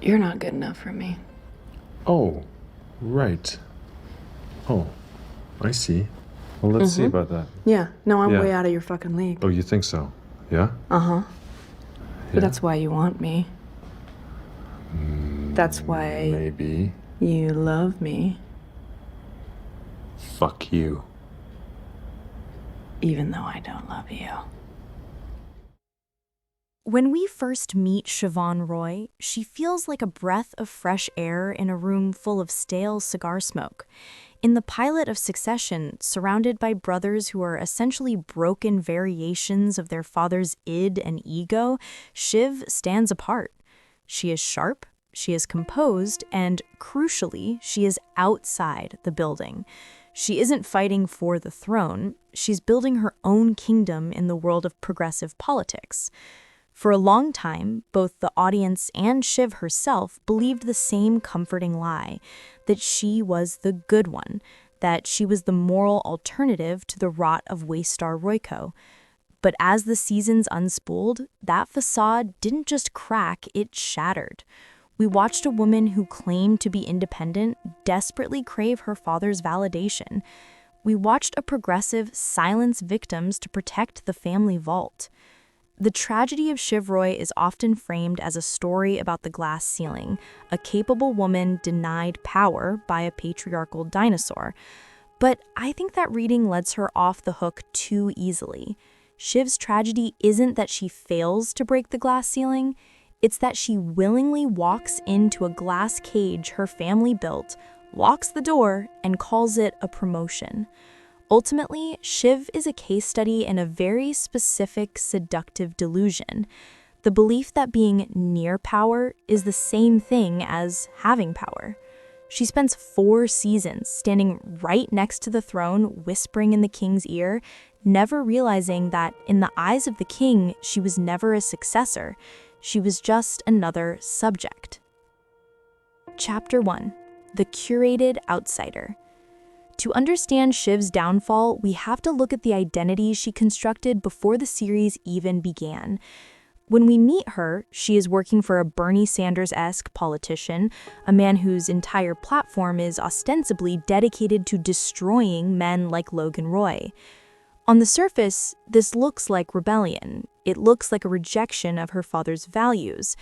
You're not good enough for me. Oh, right. Oh, I see. Well, let's see about that. Yeah, no, I'm Yeah. way out of your fucking league. Oh, you think so? Yeah? Uh-huh. Yeah. But that's why you want me. That's why Maybe. you love me, Fuck you. even though I don't love you. When we first meet Siobhan Roy, she feels like a breath of fresh air in a room full of stale cigar smoke. In the pilot of Succession, surrounded by brothers who are essentially broken variations of their father's id and ego, Shiv stands apart. She is sharp, she is composed, and crucially, she is outside the building. She isn't fighting for the throne, she's building her own kingdom in the world of progressive politics. For a long time, both the audience and Shiv herself believed the same comforting lie, that she was the good one, that she was the moral alternative to the rot of Waystar Royco. But as the seasons unspooled, that facade didn't just crack, it shattered. We watched a woman who claimed to be independent desperately crave her father's validation. We watched a progressive silence victims to protect the family vault. The tragedy of Shiv Roy is often framed as a story about the glass ceiling, a capable woman denied power by a patriarchal dinosaur. But I think that reading lets her off the hook too easily. Shiv's tragedy isn't that she fails to break the glass ceiling, it's that she willingly walks into a glass cage her family built, locks the door, and calls it a promotion. Ultimately, Shiv is a case study in a very specific seductive delusion, the belief that being near power is the same thing as having power. She spends 4 seasons standing right next to the throne, whispering in the king's ear, never realizing that in the eyes of the king, she was never a successor. She was just another subject. Chapter 1: The Curated Outsider. To understand Shiv's downfall, we have to look at the identity she constructed before the series even began. When we meet her, she is working for a Bernie Sanders-esque politician, a man whose entire platform is ostensibly dedicated to destroying men like Logan Roy. On the surface, this looks like rebellion. It looks like a rejection of her father's values.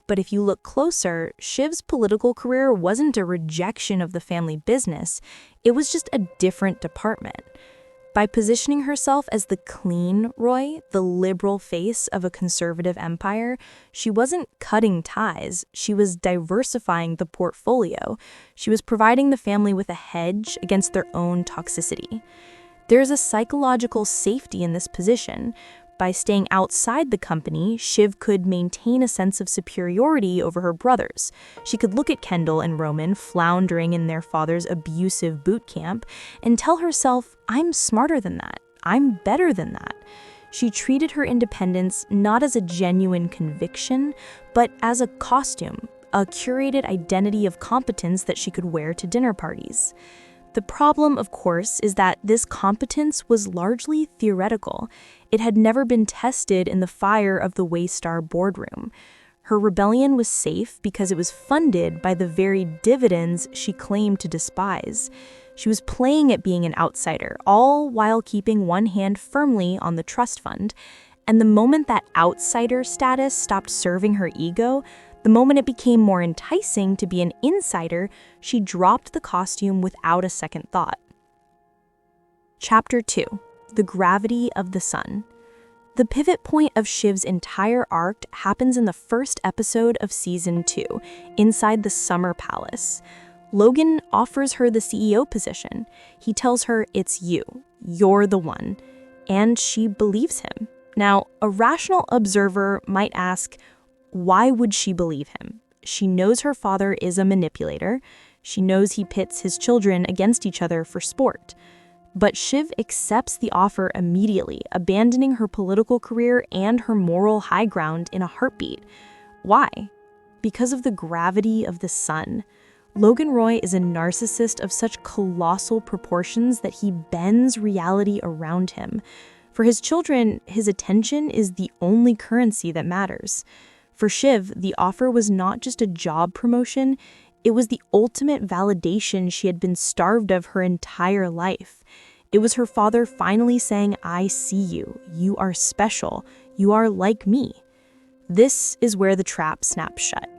But if you look closer, Shiv's political career wasn't a rejection of the family business, it was just a different department. By positioning herself as the clean Roy, the liberal face of a conservative empire, she wasn't cutting ties, she was diversifying the portfolio. She was providing the family with a hedge against their own toxicity. There's a psychological safety in this position. By staying outside the company, Shiv could maintain a sense of superiority over her brothers. She could look at Kendall and Roman floundering in their father's abusive boot camp and tell herself, I'm smarter than that. I'm better than that. She treated her independence not as a genuine conviction, but as a costume, a curated identity of competence that she could wear to dinner parties. The problem, of course, is that this competence was largely theoretical. It had never been tested in the fire of the Waystar boardroom. Her rebellion was safe because it was funded by the very dividends she claimed to despise. She was playing at being an outsider, all while keeping one hand firmly on the trust fund. And the moment that outsider status stopped serving her ego, the moment it became more enticing to be an insider, she dropped the costume without a second thought. Chapter 2: The Gravity of the Sun. The pivot point of Shiv's entire arc happens in the first episode of Season 2, inside the Summer Palace. Logan offers her the CEO position. He tells her, it's you. You're the one. And she believes him. Now, a rational observer might ask, why would she believe him? She knows her father is a manipulator. She knows he pits his children against each other for sport. But Shiv accepts the offer immediately, abandoning her political career and her moral high ground in a heartbeat. Why? Because of the gravity of the sun. Logan Roy is a narcissist of such colossal proportions that he bends reality around him. For his children, his attention is the only currency that matters. For Shiv, the offer was not just a job promotion, it was the ultimate validation she had been starved of her entire life. It was her father finally saying, "I see you. You are special. You are like me." This is where the trap snaps shut.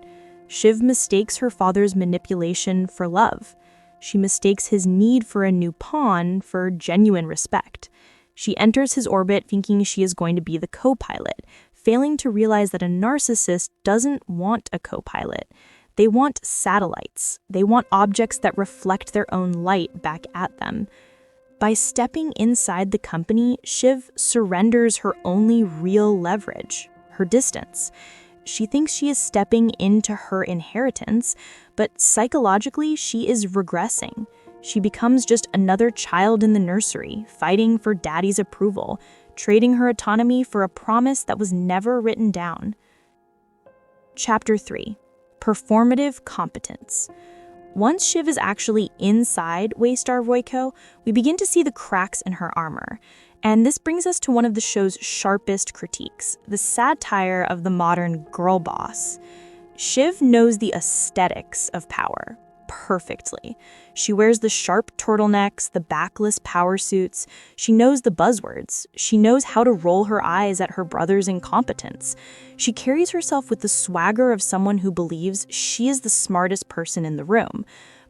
Shiv mistakes her father's manipulation for love. She mistakes his need for a new pawn for genuine respect. She enters his orbit thinking she is going to be the co-pilot, failing to realize that a narcissist doesn't want a co-pilot. They want satellites. They want objects that reflect their own light back at them. By stepping inside the company, Shiv surrenders her only real leverage, her distance. She thinks she is stepping into her inheritance, but psychologically she is regressing. She becomes just another child in the nursery, fighting for daddy's approval, trading her autonomy for a promise that was never written down. Chapter 3. Performative Competence. Once Shiv is actually inside Waystar Royco, we begin to see the cracks in her armor. And this brings us to one of the show's sharpest critiques, the satire of the modern girlboss. Shiv knows the aesthetics of power perfectly. She wears the sharp turtlenecks, the backless power suits. She knows the buzzwords. She knows how to roll her eyes at her brother's incompetence. She carries herself with the swagger of someone who believes she is the smartest person in the room.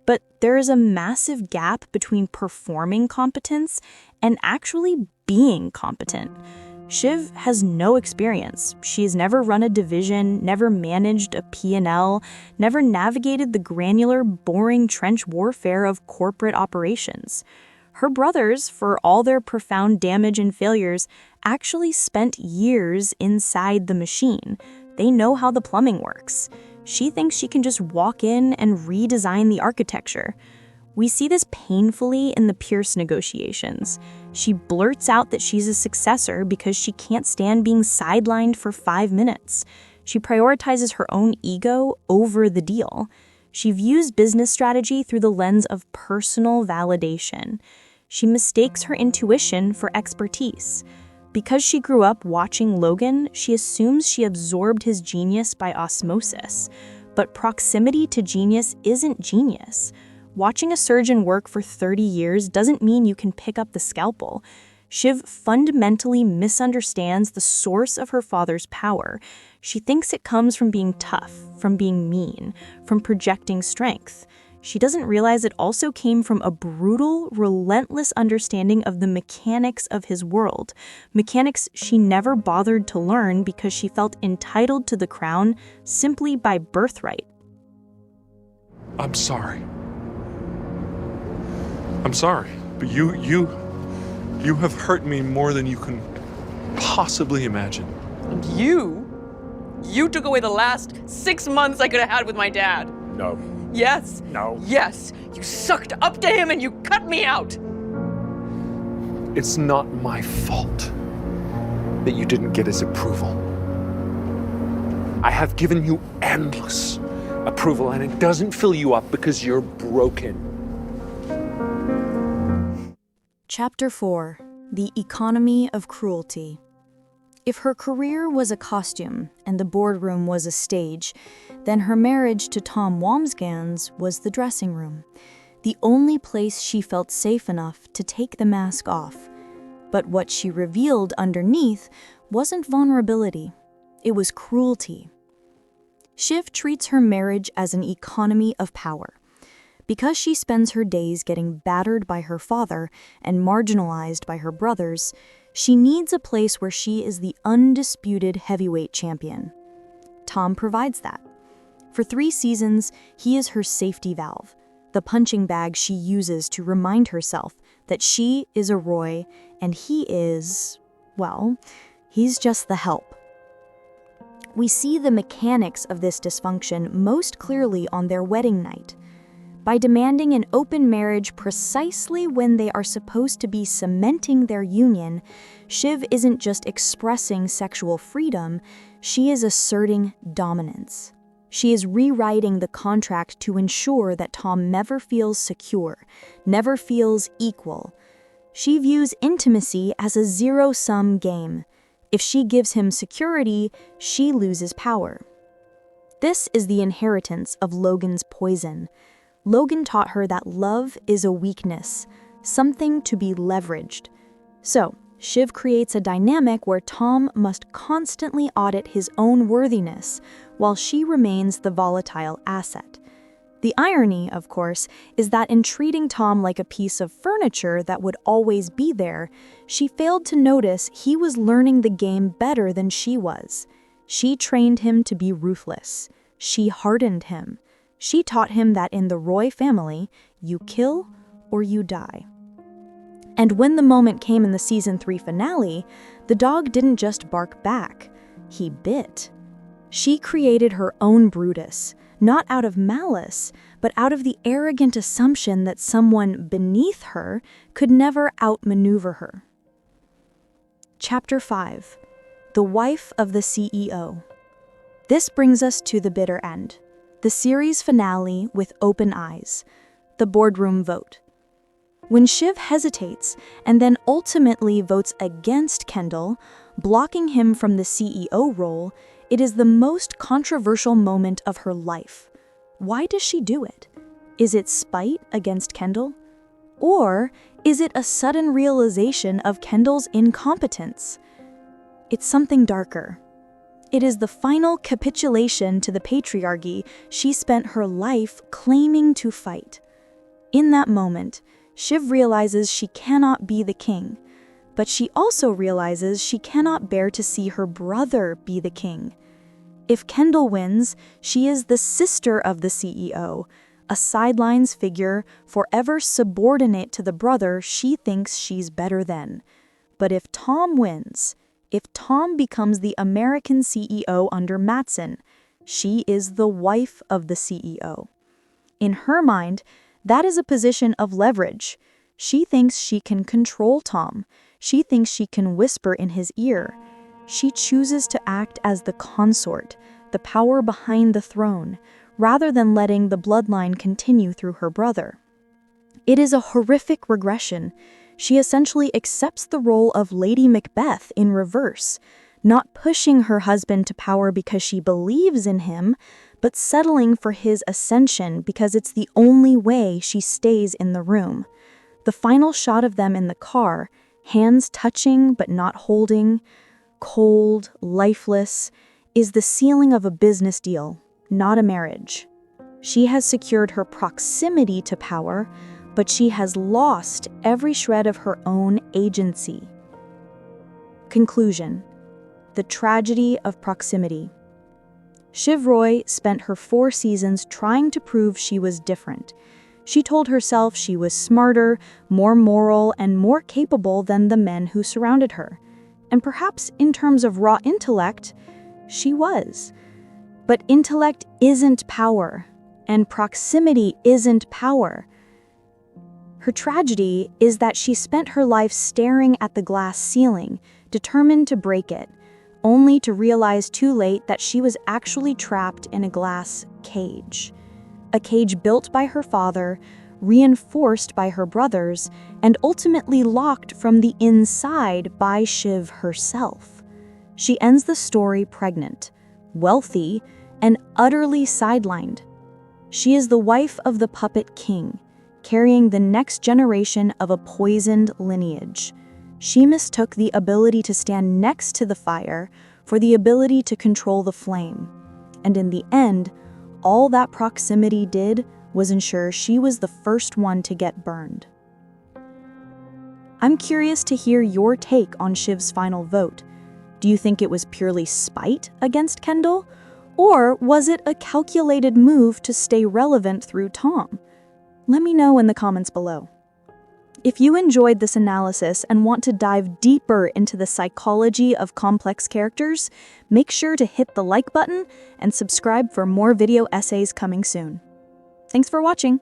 But there is a massive gap between performing competence and actually being competent. Shiv has no experience. She's never run a division, never managed a P&L, never navigated the granular, boring trench warfare of corporate operations. Her brothers, for all their profound damage and failures, actually spent years inside the machine. They know how the plumbing works. She thinks she can just walk in and redesign the architecture. We see this painfully in the Pierce negotiations. She blurts out that she's a successor because she can't stand being sidelined for 5 minutes. She prioritizes her own ego over the deal. She views business strategy through the lens of personal validation. She mistakes her intuition for expertise. Because she grew up watching Logan, she assumes she absorbed his genius by osmosis. But proximity to genius isn't genius. Watching a surgeon work for 30 years doesn't mean you can pick up the scalpel. Shiv fundamentally misunderstands the source of her father's power. She thinks it comes from being tough, from being mean, from projecting strength. She doesn't realize it also came from a brutal, relentless understanding of the mechanics of his world, mechanics she never bothered to learn because she felt entitled to the crown simply by birthright. I'm sorry. I'm sorry, but you have hurt me more than you can possibly imagine. And you took away the last 6 months I could have had with my dad. No. Yes. No. Yes. You sucked up to him and you cut me out. It's not my fault that you didn't get his approval. I have given you endless approval, and it doesn't fill you up because you're broken. Chapter 4. The Economy of Cruelty. If her career was a costume and the boardroom was a stage, then her marriage to Tom Wambsgans was the dressing room, the only place she felt safe enough to take the mask off. But what she revealed underneath wasn't vulnerability, it was cruelty. Shiv treats her marriage as an economy of power. Because she spends her days getting battered by her father and marginalized by her brothers, she needs a place where she is the undisputed heavyweight champion. Tom provides that. For 3 seasons, he is her safety valve, the punching bag she uses to remind herself that she is a Roy and he is, well, he's just the help. We see the mechanics of this dysfunction most clearly on their wedding night. By demanding an open marriage precisely when they are supposed to be cementing their union, Shiv isn't just expressing sexual freedom, she is asserting dominance. She is rewriting the contract to ensure that Tom never feels secure, never feels equal. She views intimacy as a zero-sum game. If she gives him security, she loses power. This is the inheritance of Logan's poison. Logan taught her that love is a weakness, something to be leveraged. So, Shiv creates a dynamic where Tom must constantly audit his own worthiness, while she remains the volatile asset. The irony, of course, is that in treating Tom like a piece of furniture that would always be there, she failed to notice he was learning the game better than she was. She trained him to be ruthless. She hardened him. She taught him that in the Roy family, you kill or you die. And when the moment came in the season 3 finale, the dog didn't just bark back, he bit. She created her own Brutus, not out of malice, but out of the arrogant assumption that someone beneath her could never outmaneuver her. Chapter 5. The Wife of the CEO. This brings us to the bitter end, the series finale with open eyes, the boardroom vote. When Shiv hesitates and then ultimately votes against Kendall, blocking him from the CEO role, it is the most controversial moment of her life. Why does she do it? Is it spite against Kendall? Or is it a sudden realization of Kendall's incompetence? It's something darker. It is the final capitulation to the patriarchy she spent her life claiming to fight. In that moment, Shiv realizes she cannot be the king, but she also realizes she cannot bear to see her brother be the king. If Kendall wins, she is the sister of the CEO, a sidelines figure forever subordinate to the brother she thinks she's better than. But if Tom wins, if Tom becomes the American CEO under Matsson, she is the wife of the CEO. In her mind, that is a position of leverage. She thinks she can control Tom. She thinks she can whisper in his ear. She chooses to act as the consort, the power behind the throne, rather than letting the bloodline continue through her brother. It is a horrific regression. She essentially accepts the role of Lady Macbeth in reverse, not pushing her husband to power because she believes in him, but settling for his ascension because it's the only way she stays in the room. The final shot of them in the car, hands touching but not holding, cold, lifeless, is the sealing of a business deal, not a marriage. She has secured her proximity to power, but she has lost every shred of her own agency. Conclusion: the tragedy of proximity. Shiv Roy spent her 4 seasons trying to prove she was different. She told herself she was smarter, more moral, and more capable than the men who surrounded her. And perhaps in terms of raw intellect, she was. But intellect isn't power, and proximity isn't power. Her tragedy is that she spent her life staring at the glass ceiling, determined to break it, only to realize too late that she was actually trapped in a glass cage. A cage built by her father, reinforced by her brothers, and ultimately locked from the inside by Shiv herself. She ends the story pregnant, wealthy, and utterly sidelined. She is the wife of the puppet king, carrying the next generation of a poisoned lineage. She mistook the ability to stand next to the fire for the ability to control the flame. And in the end, all that proximity did was ensure she was the first one to get burned. I'm curious to hear your take on Shiv's final vote. Do you think it was purely spite against Kendall? Or was it a calculated move to stay relevant through Tom? Let me know in the comments below. If you enjoyed this analysis and want to dive deeper into the psychology of complex characters, make sure to hit the like button and subscribe for more video essays coming soon. Thanks for watching.